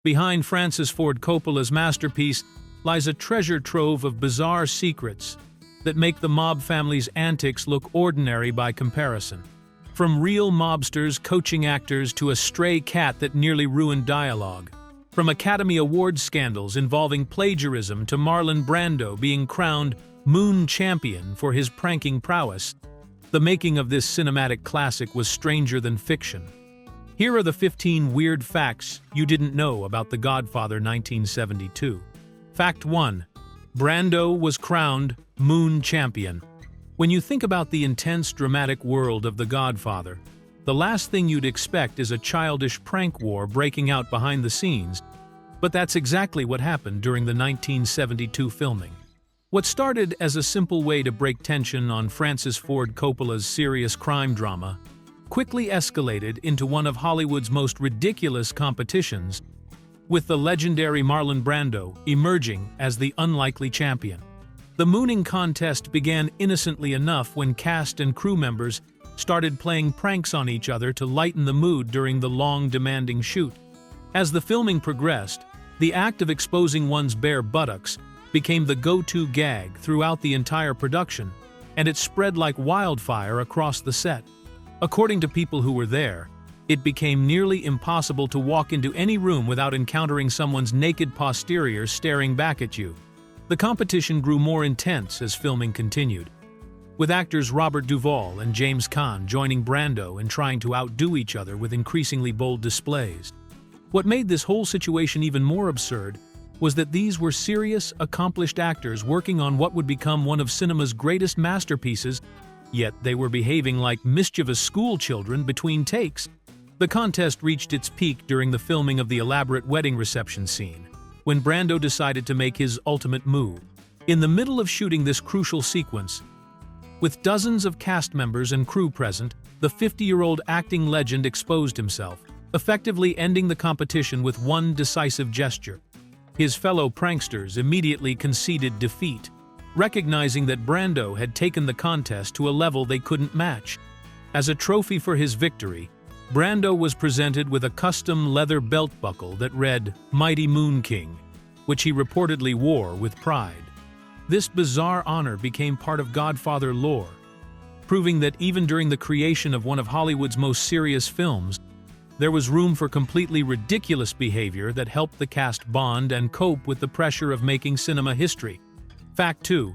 Behind Francis Ford Coppola's masterpiece lies a treasure trove of bizarre secrets that make the mob family's antics look ordinary by comparison. From real mobsters coaching actors to a stray cat that nearly ruined dialogue. From Academy Award scandals involving plagiarism to Marlon Brando being crowned Moon Champion for his pranking prowess, the making of this cinematic classic was stranger than fiction. Here are the 15 weird facts you didn't know about The Godfather 1972. Fact 1. Brando was crowned Moon Champion. When you think about the intense, dramatic world of The Godfather, the last thing you'd expect is a childish prank war breaking out behind the scenes, but that's exactly what happened during the 1972 filming. What started as a simple way to break tension on Francis Ford Coppola's serious crime drama quickly escalated into one of Hollywood's most ridiculous competitions, with the legendary Marlon Brando emerging as the unlikely champion. The mooning contest began innocently enough when cast and crew members started playing pranks on each other to lighten the mood during the long, demanding shoot. As the filming progressed, the act of exposing one's bare buttocks became the go-to gag throughout the entire production, and it spread like wildfire across the set. According to people who were there, it became nearly impossible to walk into any room without encountering someone's naked posterior staring back at you. The competition grew more intense as filming continued, with actors Robert Duvall and James Caan joining Brando in trying to outdo each other with increasingly bold displays. What made this whole situation even more absurd was that these were serious, accomplished actors working on what would become one of cinema's greatest masterpieces, yet they were behaving like mischievous schoolchildren between takes. The contest reached its peak during the filming of the elaborate wedding reception scene, when Brando decided to make his ultimate move. In the middle of shooting this crucial sequence, with dozens of cast members and crew present, the 50-year-old acting legend exposed himself, effectively ending the competition with one decisive gesture. His fellow pranksters immediately conceded defeat, recognizing that Brando had taken the contest to a level they couldn't match. As a trophy for his victory, Brando was presented with a custom leather belt buckle that read, "Mighty Moon King," which he reportedly wore with pride. This bizarre honor became part of Godfather lore, proving that even during the creation of one of Hollywood's most serious films, there was room for completely ridiculous behavior that helped the cast bond and cope with the pressure of making cinema history. Fact 2.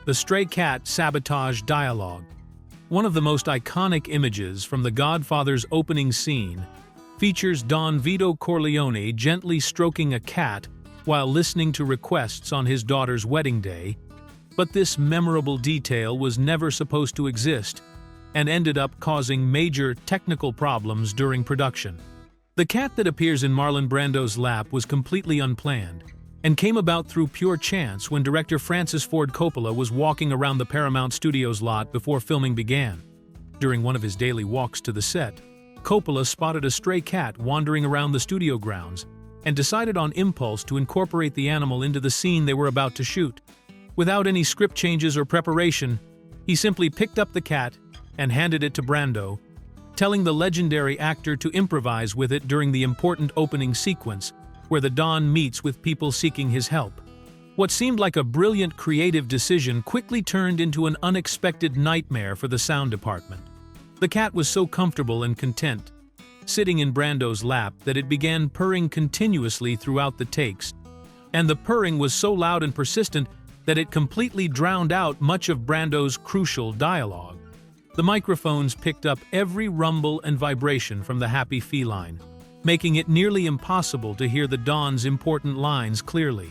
The stray cat sabotage dialogue. One of the most iconic images from The Godfather's opening scene features Don Vito Corleone gently stroking a cat while listening to requests on his daughter's wedding day, but this memorable detail was never supposed to exist and ended up causing major technical problems during production. The cat that appears in Marlon Brando's lap was completely unplanned and came about through pure chance when director Francis Ford Coppola was walking around the Paramount Studios lot before filming began. During one of his daily walks to the set, Coppola spotted a stray cat wandering around the studio grounds and decided on impulse to incorporate the animal into the scene they were about to shoot. Without any script changes or preparation, he simply picked up the cat and handed it to Brando, telling the legendary actor to improvise with it during the important opening sequence, where the Don meets with people seeking his help. What seemed like a brilliant creative decision quickly turned into an unexpected nightmare for the sound department. The cat was so comfortable and content, sitting in Brando's lap, that it began purring continuously throughout the takes, and the purring was so loud and persistent that it completely drowned out much of Brando's crucial dialogue. The microphones picked up every rumble and vibration from the happy feline, making it nearly impossible to hear the Don's important lines clearly.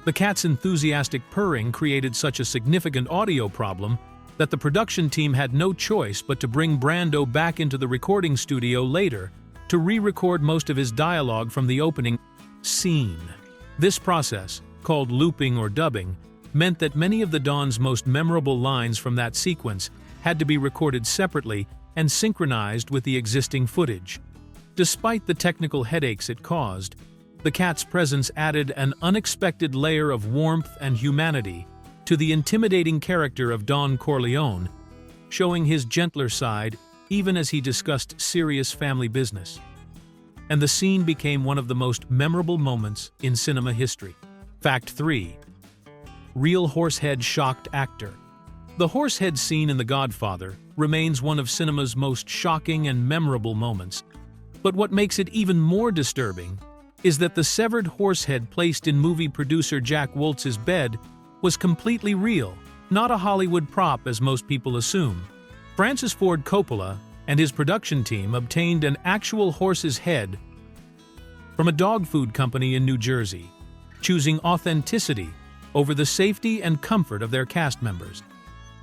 The cat's enthusiastic purring created such a significant audio problem that the production team had no choice but to bring Brando back into the recording studio later to re-record most of his dialogue from the opening scene. This process, called looping or dubbing, meant that many of the Don's most memorable lines from that sequence had to be recorded separately and synchronized with the existing footage. Despite the technical headaches it caused, the cat's presence added an unexpected layer of warmth and humanity to the intimidating character of Don Corleone, showing his gentler side even as he discussed serious family business. and the scene became one of the most memorable moments in cinema history. Fact 3. Real horsehead shocked actor. The horsehead scene in The Godfather remains one of cinema's most shocking and memorable moments. But what makes it even more disturbing is that the severed horsehead placed in movie producer Jack Woltz's bed was completely real, not a Hollywood prop as most people assume. Francis Ford Coppola and his production team obtained an actual horse's head from a dog food company in New Jersey, choosing authenticity over the safety and comfort of their cast members.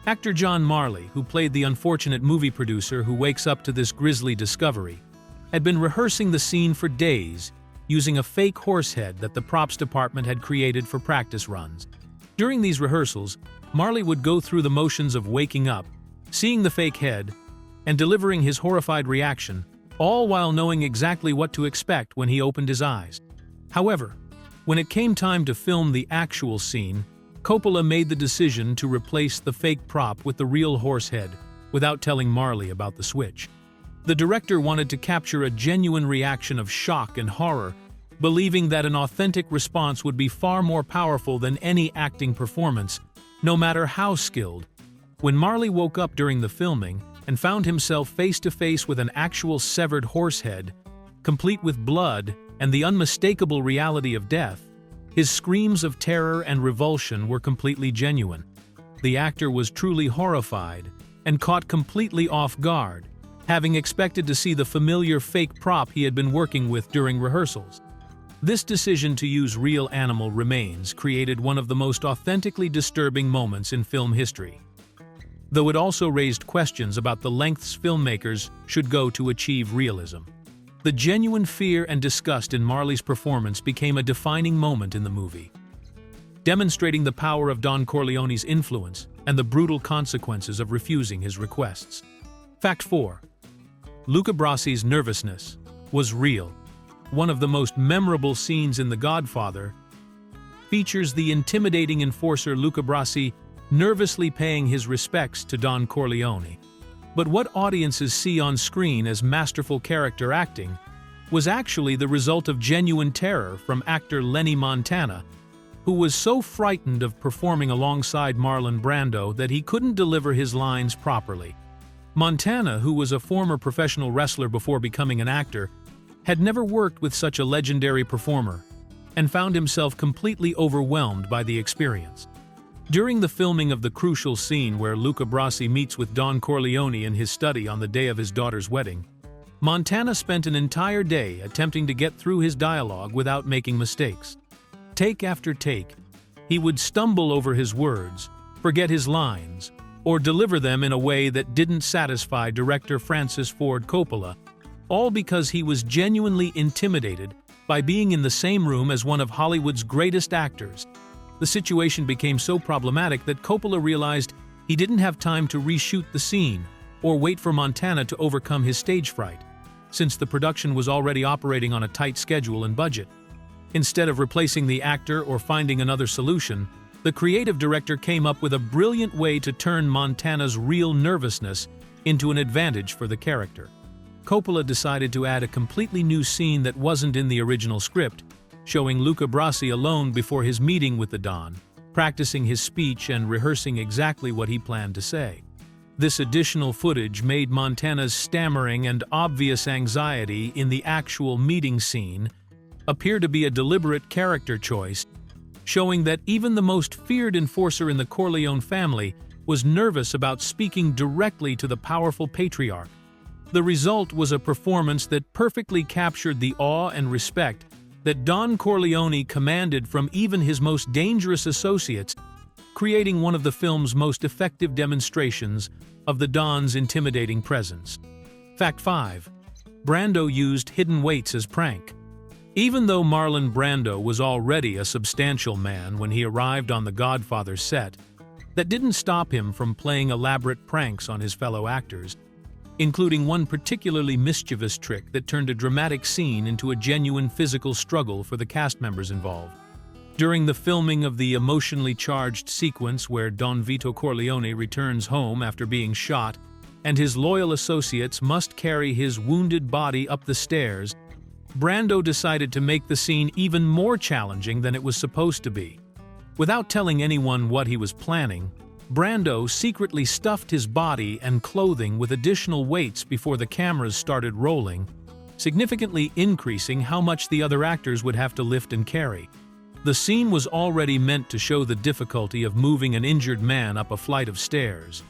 Actor John Marley, who played the unfortunate movie producer who wakes up to this grisly discovery, had been rehearsing the scene for days using a fake horse head that the props department had created for practice runs. During these rehearsals, Marley would go through the motions of waking up, seeing the fake head, and delivering his horrified reaction, all while knowing exactly what to expect when he opened his eyes. However, when it came time to film the actual scene, Coppola made the decision to replace the fake prop with the real horse head without telling Marley about the switch. The director wanted to capture a genuine reaction of shock and horror, believing that an authentic response would be far more powerful than any acting performance, no matter how skilled. When Marley woke up during the filming and found himself face to face with an actual severed horse head, complete with blood and the unmistakable reality of death, his screams of terror and revulsion were completely genuine. The actor was truly horrified and caught completely off guard, having expected to see the familiar fake prop he had been working with during rehearsals. This decision to use real animal remains created one of the most authentically disturbing moments in film history, though it also raised questions about the lengths filmmakers should go to achieve realism. The genuine fear and disgust in Marley's performance became a defining moment in the movie, demonstrating the power of Don Corleone's influence and the brutal consequences of refusing his requests. Fact 4. Luca Brassi's nervousness was real. One of the most memorable scenes in The Godfather features the intimidating enforcer Luca Brasi nervously paying his respects to Don Corleone. But what audiences see on screen as masterful character acting was actually the result of genuine terror from actor Lenny Montana, who was so frightened of performing alongside Marlon Brando that he couldn't deliver his lines properly. Montana, who was a former professional wrestler before becoming an actor, had never worked with such a legendary performer and found himself completely overwhelmed by the experience. During the filming of the crucial scene where Luca Brasi meets with Don Corleone in his study on the day of his daughter's wedding, Montana spent an entire day attempting to get through his dialogue without making mistakes. Take after take, he would stumble over his words, forget his lines, or deliver them in a way that didn't satisfy director Francis Ford Coppola, all because he was genuinely intimidated by being in the same room as one of Hollywood's greatest actors. The situation became so problematic that Coppola realized he didn't have time to reshoot the scene or wait for Montana to overcome his stage fright, since the production was already operating on a tight schedule and budget. Instead of replacing the actor or finding another solution, the creative director came up with a brilliant way to turn Montana's real nervousness into an advantage for the character. Coppola decided to add a completely new scene that wasn't in the original script, showing Luca Brasi alone before his meeting with the Don, practicing his speech and rehearsing exactly what he planned to say. This additional footage made Montana's stammering and obvious anxiety in the actual meeting scene appear to be a deliberate character choice, showing that even the most feared enforcer in the Corleone family was nervous about speaking directly to the powerful patriarch. The result was a performance that perfectly captured the awe and respect that Don Corleone commanded from even his most dangerous associates, creating one of the film's most effective demonstrations of the Don's intimidating presence. Fact 5. Brando used hidden weights as prank. Even though Marlon Brando was already a substantial man when he arrived on The Godfather set, that didn't stop him from playing elaborate pranks on his fellow actors, including one particularly mischievous trick that turned a dramatic scene into a genuine physical struggle for the cast members involved. During the filming of the emotionally charged sequence where Don Vito Corleone returns home after being shot, and his loyal associates must carry his wounded body up the stairs, Brando decided to make the scene even more challenging than it was supposed to be. Without telling anyone what he was planning, Brando secretly stuffed his body and clothing with additional weights before the cameras started rolling, significantly increasing how much the other actors would have to lift and carry. The scene was already meant to show the difficulty of moving an injured man up a flight of stairs.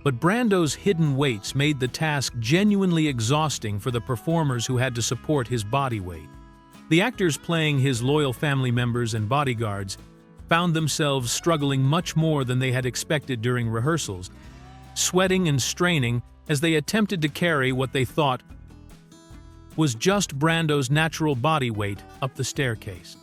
But Brando's hidden weights made the task genuinely exhausting for the performers who had to support his body weight. The actors playing his loyal family members and bodyguards found themselves struggling much more than they had expected during rehearsals, sweating and straining as they attempted to carry what they thought was just Brando's natural body weight up the staircase.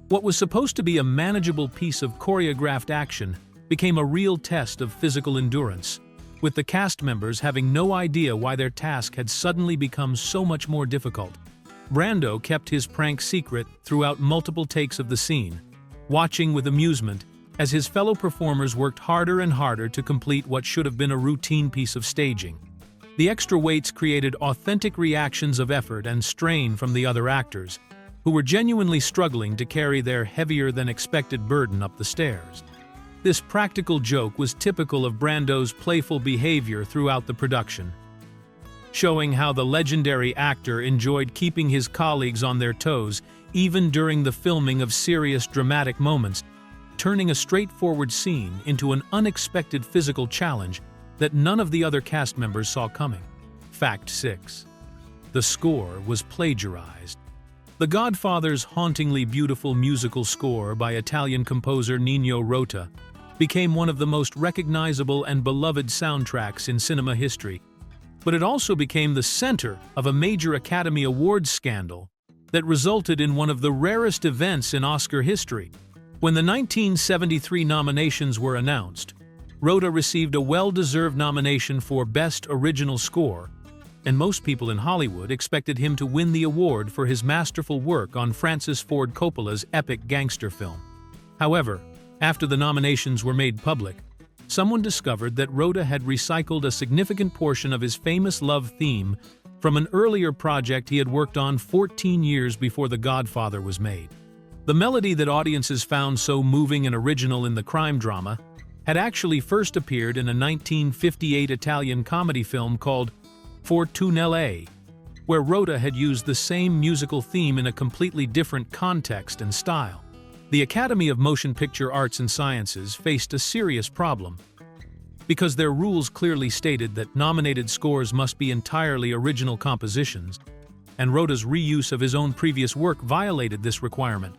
What was supposed to be a manageable piece of choreographed action became a real test of physical endurance, with the cast members having no idea why their task had suddenly become so much more difficult. Brando kept his prank secret throughout multiple takes of the scene, watching with amusement as his fellow performers worked harder and harder to complete what should have been a routine piece of staging. The extra weights created authentic reactions of effort and strain from the other actors, who were genuinely struggling to carry their heavier-than-expected burden up the stairs. This practical joke was typical of Brando's playful behavior throughout the production, showing how the legendary actor enjoyed keeping his colleagues on their toes even during the filming of serious dramatic moments, turning a straightforward scene into an unexpected physical challenge that none of the other cast members saw coming. Fact 6. The score was plagiarized. The Godfather's hauntingly beautiful musical score by Italian composer Nino Rota became one of the most recognizable and beloved soundtracks in cinema history, but it also became the center of a major Academy Awards scandal that resulted in one of the rarest events in Oscar history. When the 1973 nominations were announced, Rota received a well-deserved nomination for Best Original Score, and most people in Hollywood expected him to win the award for his masterful work on Francis Ford Coppola's epic gangster film. However, after the nominations were made public, someone discovered that Rota had recycled a significant portion of his famous love theme from an earlier project he had worked on 14 years before The Godfather was made. The melody that audiences found so moving and original in the crime drama had actually first appeared in a 1958 Italian comedy film called Fortunelle, where Rota had used the same musical theme in a completely different context and style. The Academy of Motion Picture Arts and Sciences faced a serious problem, because their rules clearly stated that nominated scores must be entirely original compositions, and Rota's reuse of his own previous work violated this requirement.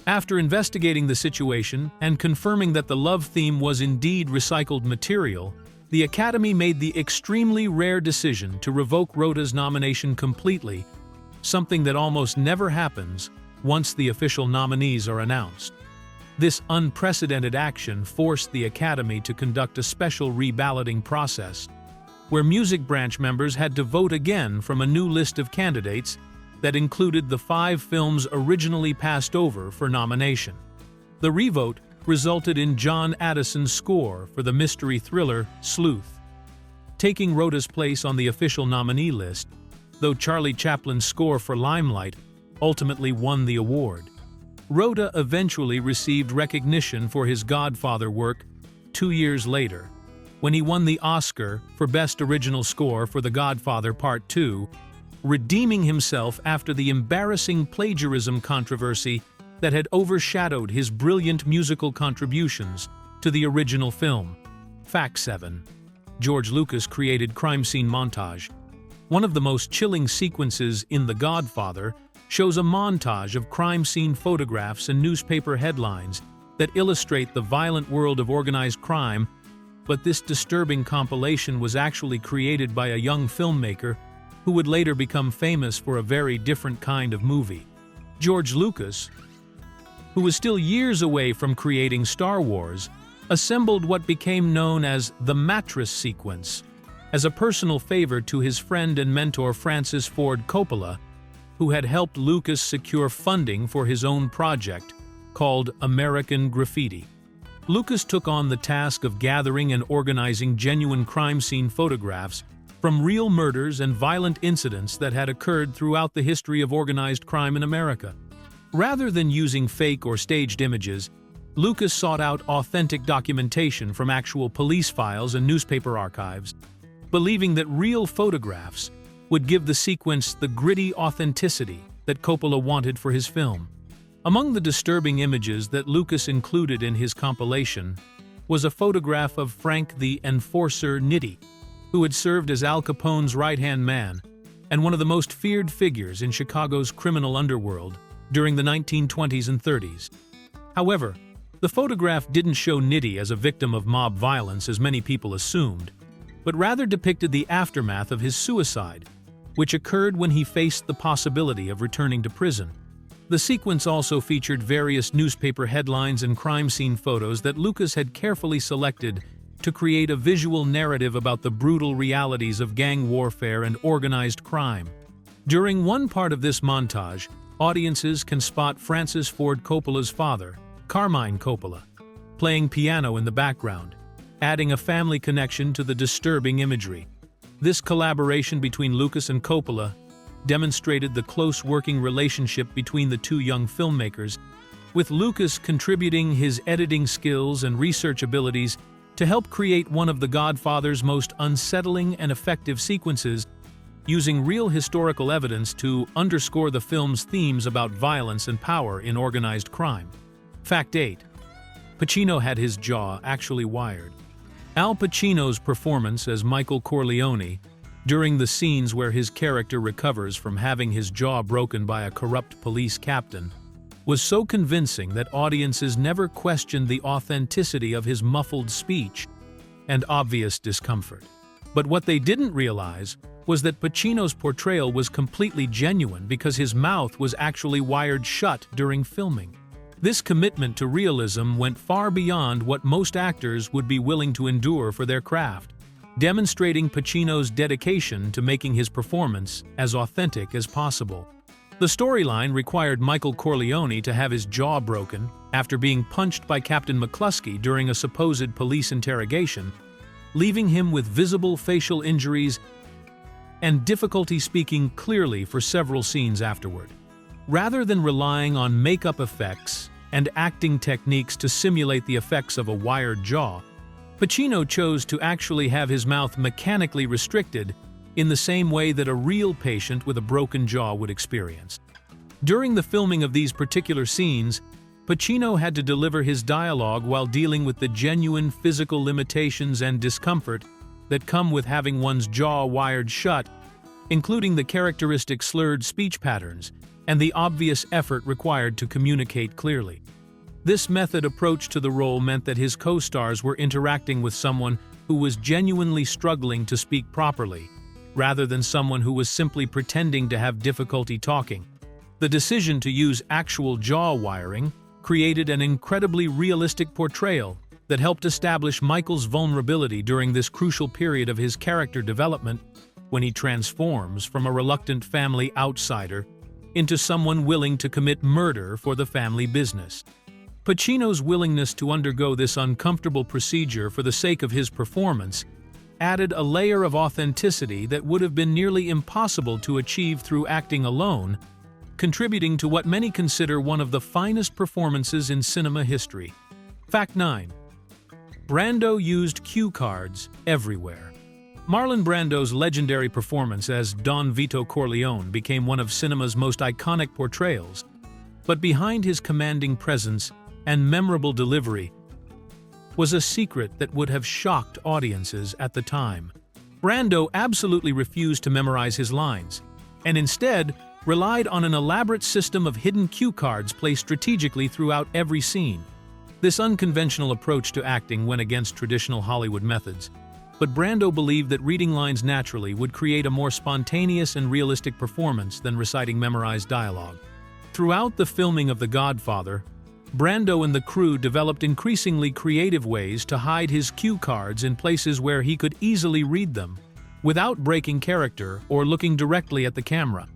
After investigating the situation and confirming that the love theme was indeed recycled material, the Academy made the extremely rare decision to revoke Rota's nomination completely, something that almost never happens once the official nominees are announced. This unprecedented action forced the Academy to conduct a special reballoting process, where music branch members had to vote again from a new list of candidates that included the 5 films originally passed over for nomination. The revote resulted in John Addison's score for the mystery thriller Sleuth, taking Rota's place on the official nominee list, though Charlie Chaplin's score for Limelight ultimately won the award. Rota eventually received recognition for his Godfather work 2 years later, when he won the Oscar for Best Original Score for The Godfather Part 2, redeeming himself after the embarrassing plagiarism controversy that had overshadowed his brilliant musical contributions to the original film. Fact 7. George Lucas created crime scene montage. One of the most chilling sequences in The Godfather shows a montage of crime scene photographs and newspaper headlines that illustrate the violent world of organized crime, but this disturbing compilation was actually created by a young filmmaker who would later become famous for a very different kind of movie. George Lucas, who was still years away from creating Star Wars, assembled what became known as the mattress sequence as a personal favor to his friend and mentor Francis Ford Coppola, who had helped Lucas secure funding for his own project called American Graffiti. Lucas took on the task of gathering and organizing genuine crime scene photographs from real murders and violent incidents that had occurred throughout the history of organized crime in America. Rather than using fake or staged images, Lucas sought out authentic documentation from actual police files and newspaper archives, believing that real photographs would give the sequence the gritty authenticity that Coppola wanted for his film. Among the disturbing images that Lucas included in his compilation was a photograph of Frank the Enforcer Nitti, who had served as Al Capone's right-hand man and one of the most feared figures in Chicago's criminal underworld during the 1920s and 30s. However, the photograph didn't show Nitti as a victim of mob violence as many people assumed, but rather depicted the aftermath of his suicide, which occurred when he faced the possibility of returning to prison. The sequence also featured various newspaper headlines and crime scene photos that Lucas had carefully selected to create a visual narrative about the brutal realities of gang warfare and organized crime. During one part of this montage, audiences can spot Francis Ford Coppola's father, Carmine Coppola, playing piano in the background, adding a family connection to the disturbing imagery. This collaboration between Lucas and Coppola demonstrated the close working relationship between the two young filmmakers, with Lucas contributing his editing skills and research abilities to help create one of the Godfather's most unsettling and effective sequences, using real historical evidence to underscore the film's themes about violence and power in organized crime. Fact 8. Pacino had his jaw actually wired. Al Pacino's performance as Michael Corleone, during the scenes where his character recovers from having his jaw broken by a corrupt police captain, was so convincing that audiences never questioned the authenticity of his muffled speech and obvious discomfort. But what they didn't realize was that Pacino's portrayal was completely genuine because his mouth was actually wired shut during filming. This commitment to realism went far beyond what most actors would be willing to endure for their craft, demonstrating Pacino's dedication to making his performance as authentic as possible. The storyline required Michael Corleone to have his jaw broken after being punched by Captain McCluskey during a supposed police interrogation, leaving him with visible facial injuries and difficulty speaking clearly for several scenes afterward. Rather than relying on makeup effects and acting techniques to simulate the effects of a wired jaw, Pacino chose to actually have his mouth mechanically restricted in the same way that a real patient with a broken jaw would experience. During the filming of these particular scenes, Pacino had to deliver his dialogue while dealing with the genuine physical limitations and discomfort that come with having one's jaw wired shut, including the characteristic slurred speech patterns and the obvious effort required to communicate clearly. This method approach to the role meant that his co-stars were interacting with someone who was genuinely struggling to speak properly, rather than someone who was simply pretending to have difficulty talking. The decision to use actual jaw wiring created an incredibly realistic portrayal that helped establish Michael's vulnerability during this crucial period of his character development, when he transforms from a reluctant family outsider into someone willing to commit murder for the family business. Pacino's willingness to undergo this uncomfortable procedure for the sake of his performance added a layer of authenticity that would have been nearly impossible to achieve through acting alone, contributing to what many consider one of the finest performances in cinema history. Fact 9. Brando used cue cards everywhere. Marlon Brando's legendary performance as Don Vito Corleone became one of cinema's most iconic portrayals, but behind his commanding presence and memorable delivery was a secret that would have shocked audiences at the time. Brando absolutely refused to memorize his lines, and instead relied on an elaborate system of hidden cue cards placed strategically throughout every scene. This unconventional approach to acting went against traditional Hollywood methods, but Brando believed that reading lines naturally would create a more spontaneous and realistic performance than reciting memorized dialogue. Throughout the filming of The Godfather, Brando and the crew developed increasingly creative ways to hide his cue cards in places where he could easily read them, without breaking character or looking directly at the camera.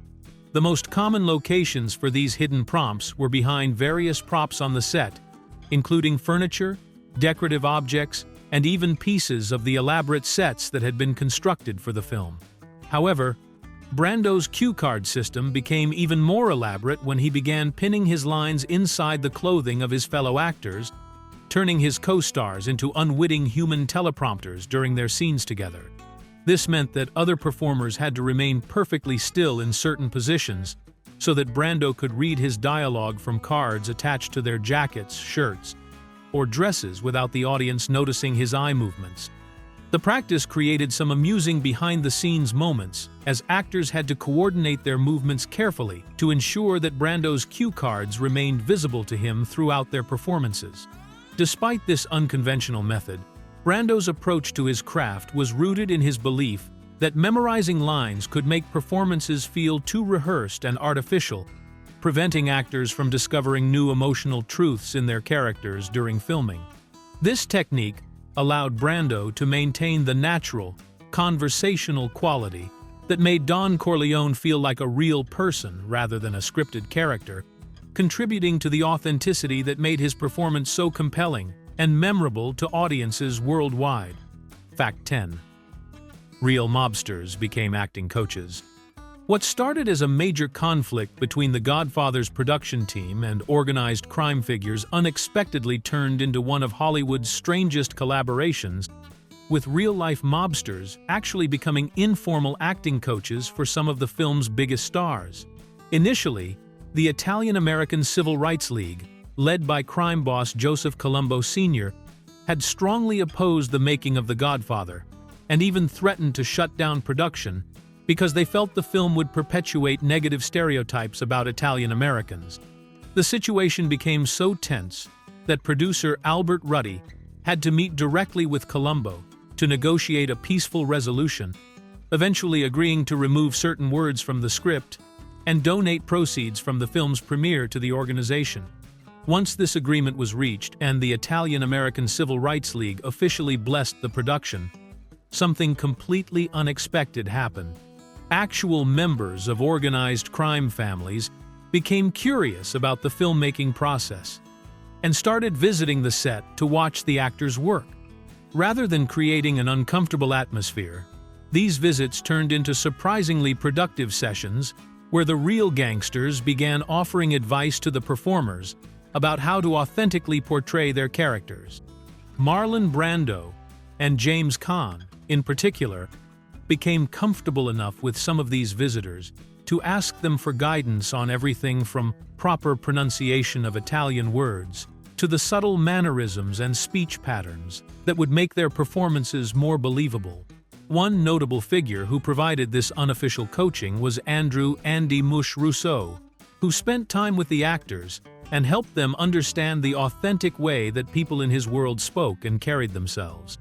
The most common locations for these hidden prompts were behind various props on the set, including furniture, decorative objects, and even pieces of the elaborate sets that had been constructed for the film. However, Brando's cue card system became even more elaborate when he began pinning his lines inside the clothing of his fellow actors, turning his co-stars into unwitting human teleprompters during their scenes together. This meant that other performers had to remain perfectly still in certain positions so that Brando could read his dialogue from cards attached to their jackets, shirts, or dresses without the audience noticing his eye movements. The practice created some amusing behind-the-scenes moments, as actors had to coordinate their movements carefully to ensure that Brando's cue cards remained visible to him throughout their performances. Despite this unconventional method, Brando's approach to his craft was rooted in his belief that memorizing lines could make performances feel too rehearsed and artificial, preventing actors from discovering new emotional truths in their characters during filming. This technique allowed Brando to maintain the natural, conversational quality that made Don Corleone feel like a real person rather than a scripted character, contributing to the authenticity that made his performance so compelling and memorable to audiences worldwide. Fact 10. Real mobsters became acting coaches. What started as a major conflict between The Godfather's production team and organized crime figures unexpectedly turned into one of Hollywood's strangest collaborations, with real-life mobsters actually becoming informal acting coaches for some of the film's biggest stars. Initially, the Italian-American Civil Rights League, led by crime boss Joseph Colombo Sr., had strongly opposed the making of The Godfather, and even threatened to shut down production because they felt the film would perpetuate negative stereotypes about Italian Americans. The situation became so tense that producer Albert Ruddy had to meet directly with Colombo to negotiate a peaceful resolution, eventually agreeing to remove certain words from the script and donate proceeds from the film's premiere to the organization. Once this agreement was reached and the Italian-American Civil Rights League officially blessed the production, something completely unexpected happened. Actual members of organized crime families became curious about the filmmaking process and started visiting the set to watch the actors work. Rather than creating an uncomfortable atmosphere, these visits turned into surprisingly productive sessions where the real gangsters began offering advice to the performers about how to authentically portray their characters. Marlon Brando and James Caan, in particular, became comfortable enough with some of these visitors to ask them for guidance on everything from proper pronunciation of Italian words to the subtle mannerisms and speech patterns that would make their performances more believable. One notable figure who provided this unofficial coaching was Andy Mush Rousseau, who spent time with the actors and helped them understand the authentic way that people in his world spoke and carried themselves.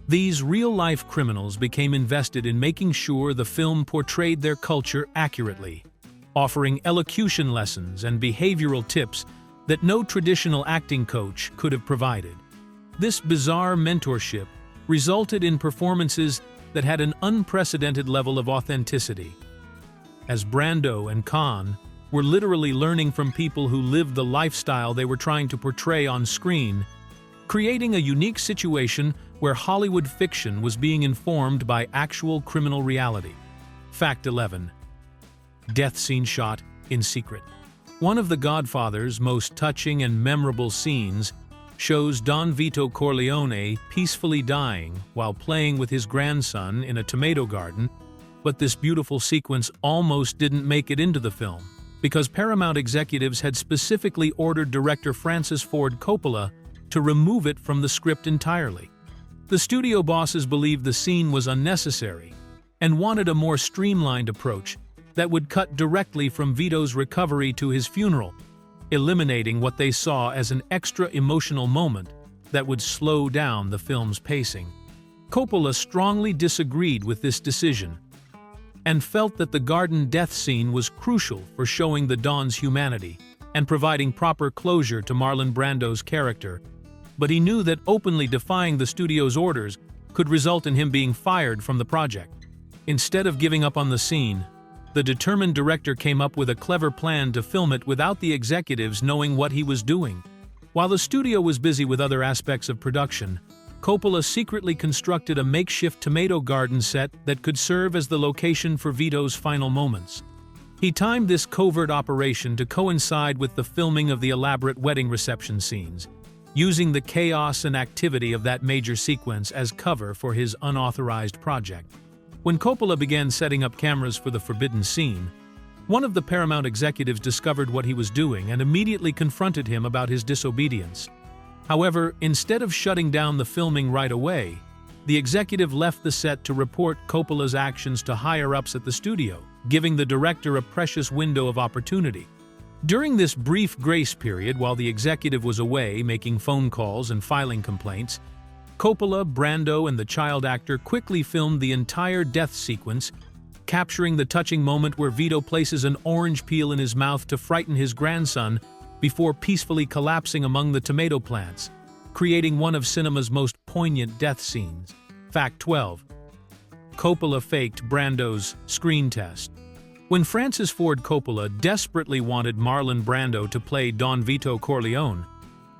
These real-life criminals became invested in making sure the film portrayed their culture accurately, offering elocution lessons and behavioral tips that no traditional acting coach could have provided. This bizarre mentorship resulted in performances that had an unprecedented level of authenticity, as Brando and Caan were literally learning from people who lived the lifestyle they were trying to portray on screen, creating a unique situation where Hollywood fiction was being informed by actual criminal reality. Fact 11. Death scene shot in secret. One of The Godfather's most touching and memorable scenes shows Don Vito Corleone peacefully dying while playing with his grandson in a tomato garden, but this beautiful sequence almost didn't make it into the film because Paramount executives had specifically ordered director Francis Ford Coppola to remove it from the script entirely. The studio bosses believed the scene was unnecessary and wanted a more streamlined approach that would cut directly from Vito's recovery to his funeral, eliminating what they saw as an extra emotional moment that would slow down the film's pacing. Coppola strongly disagreed with this decision and felt that the garden death scene was crucial for showing the Don's humanity and providing proper closure to Marlon Brando's character, but he knew that openly defying the studio's orders could result in him being fired from the project. Instead of giving up on the scene, the determined director came up with a clever plan to film it without the executives knowing what he was doing. While the studio was busy with other aspects of production, Coppola secretly constructed a makeshift tomato garden set that could serve as the location for Vito's final moments. He timed this covert operation to coincide with the filming of the elaborate wedding reception scenes, using the chaos and activity of that major sequence as cover for his unauthorized project. When Coppola began setting up cameras for the forbidden scene, one of the Paramount executives discovered what he was doing and immediately confronted him about his disobedience. However, instead of shutting down the filming right away, the executive left the set to report Coppola's actions to higher-ups at the studio, giving the director a precious window of opportunity. During this brief grace period while the executive was away making phone calls and filing complaints, Coppola, Brando, and the child actor quickly filmed the entire death sequence, capturing the touching moment where Vito places an orange peel in his mouth to frighten his grandson before peacefully collapsing among the tomato plants, creating one of cinema's most poignant death scenes. Fact 12. Coppola faked Brando's screen test. When Francis Ford Coppola desperately wanted Marlon Brando to play Don Vito Corleone,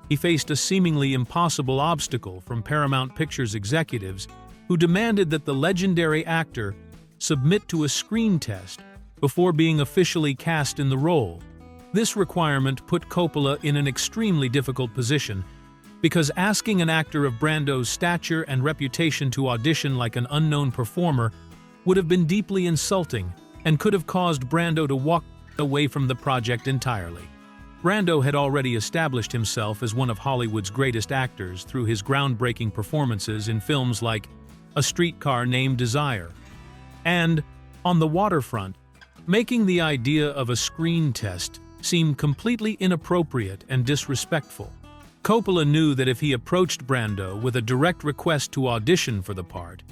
he faced a seemingly impossible obstacle from Paramount Pictures executives who demanded that the legendary actor submit to a screen test before being officially cast in the role. This requirement put Coppola in an extremely difficult position because asking an actor of Brando's stature and reputation to audition like an unknown performer would have been deeply insulting and could have caused Brando to walk away from the project entirely. Brando had already established himself as one of Hollywood's greatest actors through his groundbreaking performances in films like A Streetcar Named Desire and On the Waterfront, making the idea of a screen test seem completely inappropriate and disrespectful. Coppola knew that if he approached Brando with a direct request to audition for the part,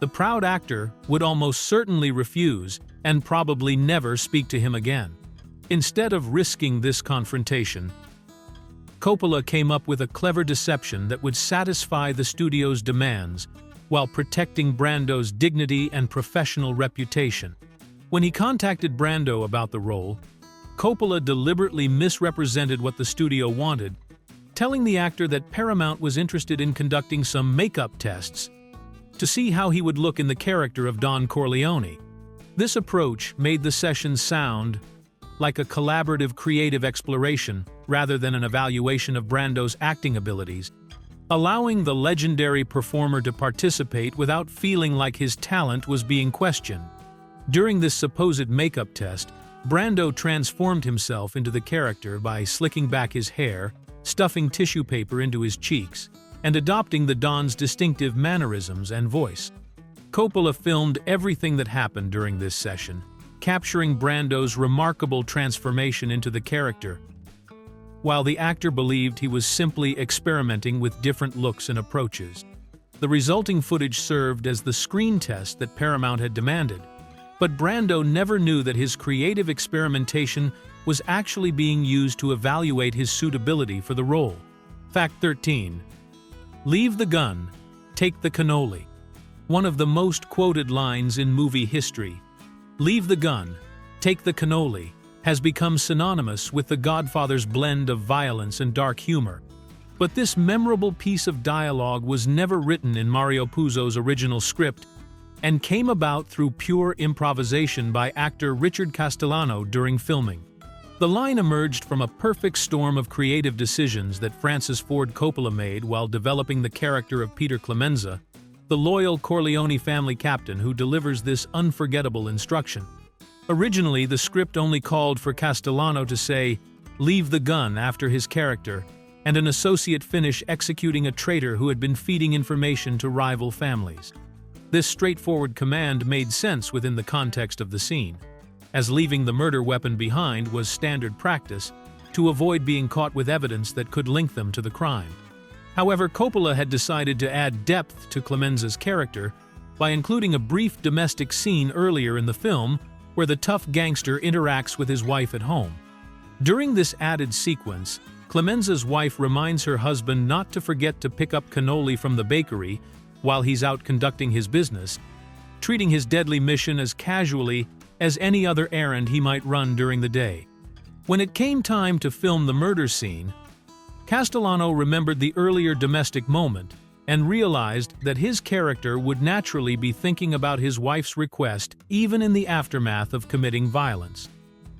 the proud actor would almost certainly refuse and probably never speak to him again. Instead of risking this confrontation, Coppola came up with a clever deception that would satisfy the studio's demands while protecting Brando's dignity and professional reputation. When he contacted Brando about the role, Coppola deliberately misrepresented what the studio wanted, telling the actor that Paramount was interested in conducting some makeup tests to see how he would look in the character of Don Corleone. This approach made the session sound like a collaborative creative exploration rather than an evaluation of Brando's acting abilities, allowing the legendary performer to participate without feeling like his talent was being questioned. During this supposed makeup test, Brando transformed himself into the character by slicking back his hair, stuffing tissue paper into his cheeks, and adopting the Don's distinctive mannerisms and voice. Coppola filmed everything that happened during this session, capturing Brando's remarkable transformation into the character, while the actor believed he was simply experimenting with different looks and approaches. The resulting footage served as the screen test that Paramount had demanded, but Brando never knew that his creative experimentation was actually being used to evaluate his suitability for the role. Fact 13. Leave the gun, take the cannoli. One of the most quoted lines in movie history, "Leave the gun, take the cannoli," has become synonymous with The Godfather's blend of violence and dark humor. But this memorable piece of dialogue was never written in Mario Puzo's original script and came about through pure improvisation by actor Richard Castellano during filming. The line emerged from a perfect storm of creative decisions that Francis Ford Coppola made while developing the character of Peter Clemenza, the loyal Corleone family captain who delivers this unforgettable instruction. Originally, the script only called for Castellano to say, "Leave the gun," after his character, and an associate finish executing a traitor who had been feeding information to rival families. This straightforward command made sense within the context of the scene, as leaving the murder weapon behind was standard practice to avoid being caught with evidence that could link them to the crime. However, Coppola had decided to add depth to Clemenza's character by including a brief domestic scene earlier in the film where the tough gangster interacts with his wife at home. During this added sequence, Clemenza's wife reminds her husband not to forget to pick up cannoli from the bakery while he's out conducting his business, treating his deadly mission as casually as any other errand he might run during the day. When it came time to film the murder scene, Castellano remembered the earlier domestic moment and realized that his character would naturally be thinking about his wife's request even in the aftermath of committing violence.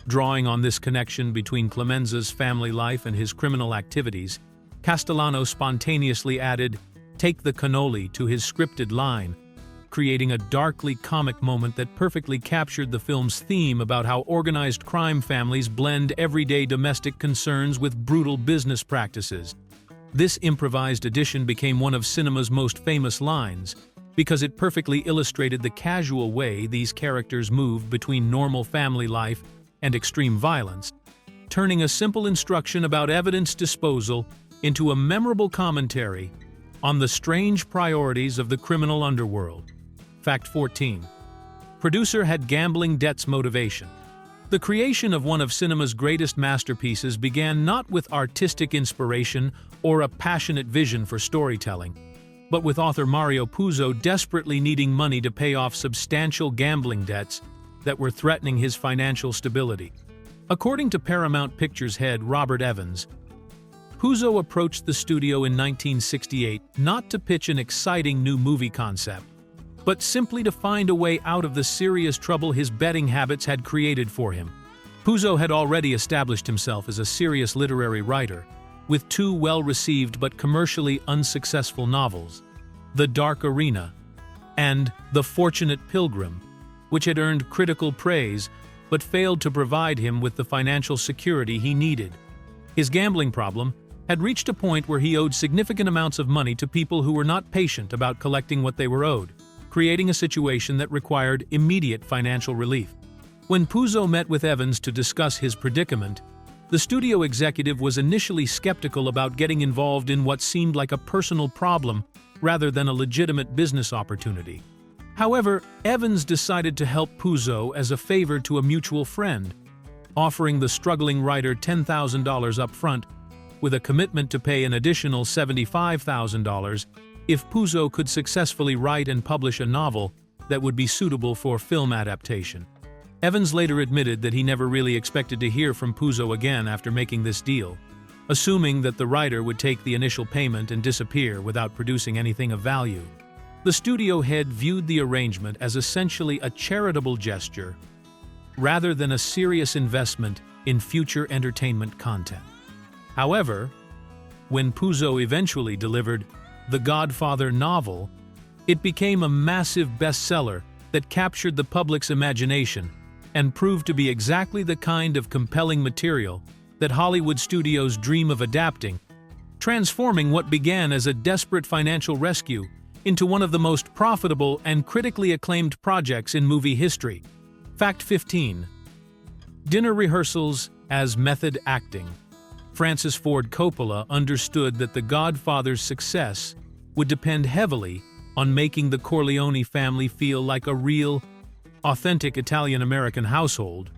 Drawing on this connection between Clemenza's family life and his criminal activities, Castellano spontaneously added, "Take the cannoli" to his scripted line, creating a darkly comic moment that perfectly captured the film's theme about how organized crime families blend everyday domestic concerns with brutal business practices. This improvised addition became one of cinema's most famous lines, because it perfectly illustrated the casual way these characters move between normal family life and extreme violence, turning a simple instruction about evidence disposal into a memorable commentary on the strange priorities of the criminal underworld. Fact 14. Producer had gambling debts motivation. The creation of one of cinema's greatest masterpieces began not with artistic inspiration or a passionate vision for storytelling, but with author Mario Puzo desperately needing money to pay off substantial gambling debts that were threatening his financial stability. According to Paramount Pictures head Robert Evans, Puzo approached the studio in 1968 not to pitch an exciting new movie concept, but simply to find a way out of the serious trouble his betting habits had created for him. Puzo had already established himself as a serious literary writer, with two well-received but commercially unsuccessful novels, The Dark Arena and The Fortunate Pilgrim, which had earned critical praise but failed to provide him with the financial security he needed. His gambling problem had reached a point where he owed significant amounts of money to people who were not patient about collecting what they were owed, creating a situation that required immediate financial relief. When Puzo met with Evans to discuss his predicament, the studio executive was initially skeptical about getting involved in what seemed like a personal problem rather than a legitimate business opportunity. However, Evans decided to help Puzo as a favor to a mutual friend, offering the struggling writer $10,000 up front, with a commitment to pay an additional $75,000 if Puzo could successfully write and publish a novel that would be suitable for film adaptation. Evans later admitted that he never really expected to hear from Puzo again after making this deal, assuming that the writer would take the initial payment and disappear without producing anything of value. The studio head viewed the arrangement as essentially a charitable gesture rather than a serious investment in future entertainment content. However, when Puzo eventually delivered The Godfather novel, it became a massive bestseller that captured the public's imagination and proved to be exactly the kind of compelling material that Hollywood studios dream of adapting, transforming what began as a desperate financial rescue into one of the most profitable and critically acclaimed projects in movie history. Fact 15. Dinner rehearsals as method acting. Francis Ford Coppola understood that The Godfather's success would depend heavily on making the Corleone family feel like a real, authentic Italian-American household,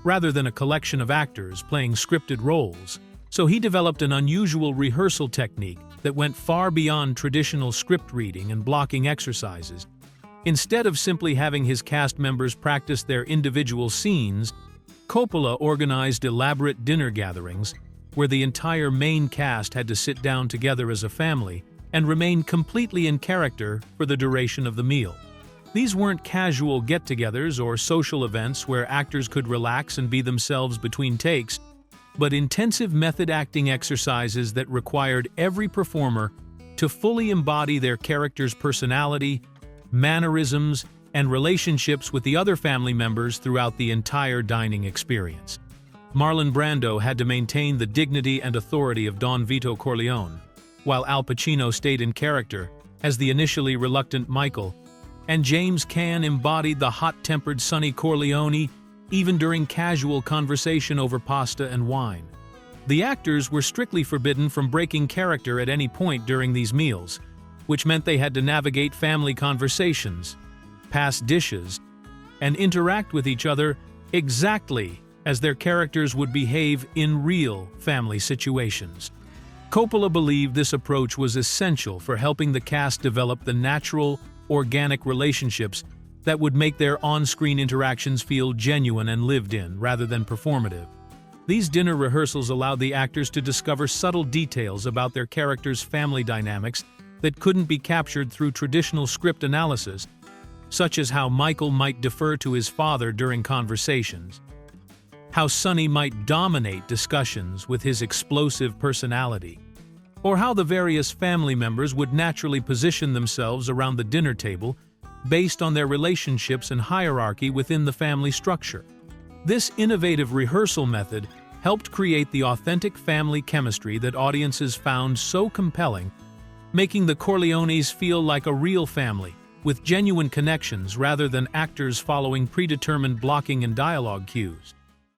rather than a collection of actors playing scripted roles. So he developed an unusual rehearsal technique that went far beyond traditional script reading and blocking exercises. Instead of simply having his cast members practice their individual scenes, Coppola organized elaborate dinner gatherings where the entire main cast had to sit down together as a family and remain completely in character for the duration of the meal. These weren't casual get-togethers or social events where actors could relax and be themselves between takes, but intensive method acting exercises that required every performer to fully embody their character's personality, mannerisms, and relationships with the other family members throughout the entire dining experience. Marlon Brando had to maintain the dignity and authority of Don Vito Corleone, while Al Pacino stayed in character as the initially reluctant Michael, and James Caan embodied the hot-tempered Sonny Corleone even during casual conversation over pasta and wine. The actors were strictly forbidden from breaking character at any point during these meals, which meant they had to navigate family conversations, pass dishes, and interact with each other exactly as their characters would behave in real family situations. Coppola believed this approach was essential for helping the cast develop the natural, organic relationships that would make their on-screen interactions feel genuine and lived in, rather than performative. These dinner rehearsals allowed the actors to discover subtle details about their characters' family dynamics that couldn't be captured through traditional script analysis, such as how Michael might defer to his father during conversations, how Sonny might dominate discussions with his explosive personality, or how the various family members would naturally position themselves around the dinner table based on their relationships and hierarchy within the family structure. This innovative rehearsal method helped create the authentic family chemistry that audiences found so compelling, making the Corleones feel like a real family, with genuine connections rather than actors following predetermined blocking and dialogue cues.